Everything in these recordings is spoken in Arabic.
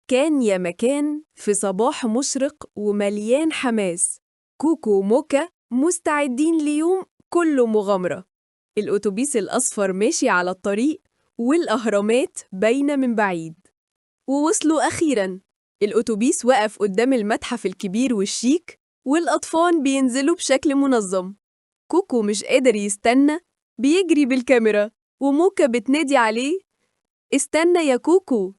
كان يا مكان في صباح مشرق ومليان حماس. كوكو وموكا مستعدين ليوم كله مغامرة. الأتوبيس الأصفر ماشي على الطريق والأهرامات باينة من بعيد. ووصلوا أخيراً. الأتوبيس وقف قدام المتحف الكبير والشيك، والأطفال بينزلوا بشكل منظم. كوكو مش قادر يستنى، بيجري بالكاميرا، وموكا بتنادي عليه: استنى يا كوكو.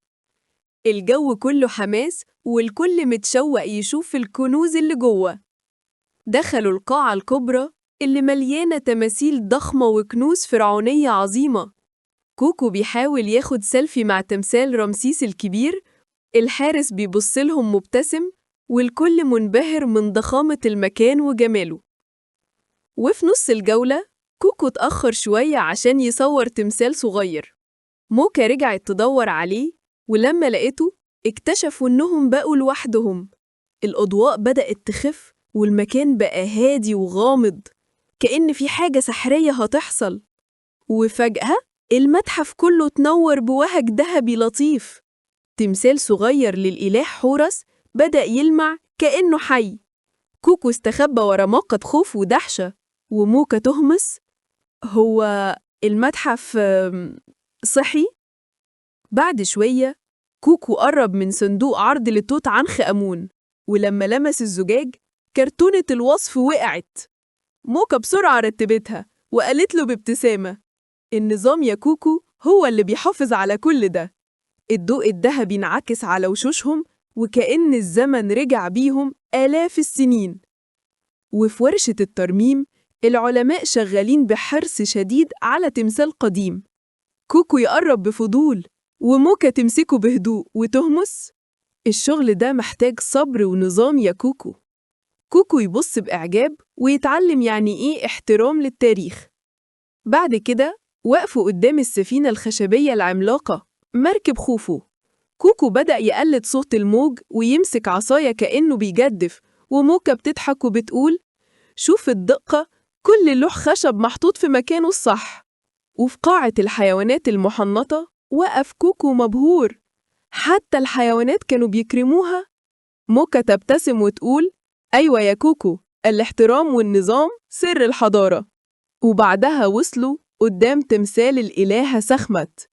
الجو كله حماس والكل متشوق يشوف الكنوز اللي جوه. دخلوا القاعة الكبرى اللي مليانة تماثيل ضخمة وكنوز فرعونية عظيمة. كوكو بيحاول ياخد سيلفي مع تمثال رمسيس الكبير، الحارس بيبصلهم مبتسم، والكل منبهر من ضخامة المكان وجماله. وفي نص الجولة كوكو اتأخر شوية عشان يصور تمثال صغير. موكا رجعت تدور عليه، ولما لقيته اكتشفوا إنهم بقوا لوحدهم. الأضواء بدأت تخف والمكان بقى هادي وغامض، كأن في حاجة سحرية هتحصل. وفجأة المتحف كله اتنور بوهج ذهبي لطيف. تمثال صغير للإله حورس بدأ يلمع كأنه حي. كوكو استخبى ورا موقة خوف ودهشة، وموكا تهمس: هو المتحف صحي؟ بعد شوية كوكو قرب من صندوق عرض لتوت عنخ آمون، ولما لمس الزجاج كرتونة الوصف وقعت. موكا بسرعة رتبتها وقالت له بابتسامة: النظام يا كوكو هو اللي بيحافظ على كل ده. الضوء الذهبي انعكس على وشوشهم وكأن الزمن رجع بيهم آلاف السنين. وفي ورشة الترميم العلماء شغالين بحرص شديد على تمثال قديم. كوكو يقرب بفضول وموكا تمسكه بهدوء وتهمس: الشغل ده محتاج صبر ونظام يا كوكو. كوكو يبص بإعجاب ويتعلم يعني إيه احترام للتاريخ. بعد كده وقفوا قدام السفينة الخشبية العملاقة، مركب خوفو. كوكو بدأ يقلد صوت الموج ويمسك عصاية كأنه بيجدف، وموكا بتضحك وبتقول: شوف الدقة، كل لوح خشب محطوط في مكانه الصح. وفي قاعة الحيوانات المحنطة وقف كوكو مبهور، حتى الحيوانات كانوا بيكرموها. موكا تبتسم وتقول: أيوة يا كوكو، الاحترام والنظام سر الحضارة. وبعدها وصلوا قدام تمثال الإلهة سخمت.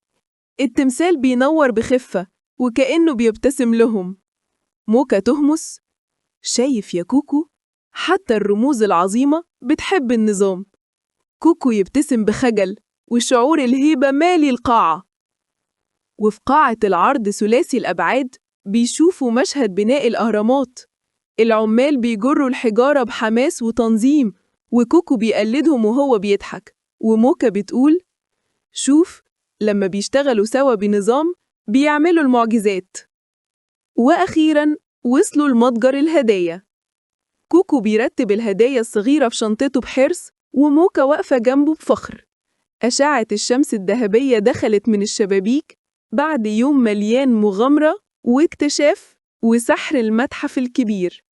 التمثال بينور بخفة وكأنه بيبتسم لهم. موكا تهمس: شايف يا كوكو، حتى الرموز العظيمة بتحب النظام. كوكو يبتسم بخجل وشعور الهيبة مالي القاعة. وفي قاعة العرض ثلاثي الأبعاد بيشوفوا مشهد بناء الأهرامات. العمال بيجروا الحجارة بحماس وتنظيم، وكوكو بيقلدهم وهو بيضحك. وموكا بتقول: شوف، لما بيشتغلوا سوا بنظام بيعملوا المعجزات. وأخيراً وصلوا لمتجر الهدايا. كوكو بيرتب الهدايا الصغيرة في شنطته بحرص، وموكا واقفة جنبه بفخر. أشعة الشمس الذهبية دخلت من الشبابيك بعد يوم مليان مغامرة واكتشاف وسحر المتحف الكبير.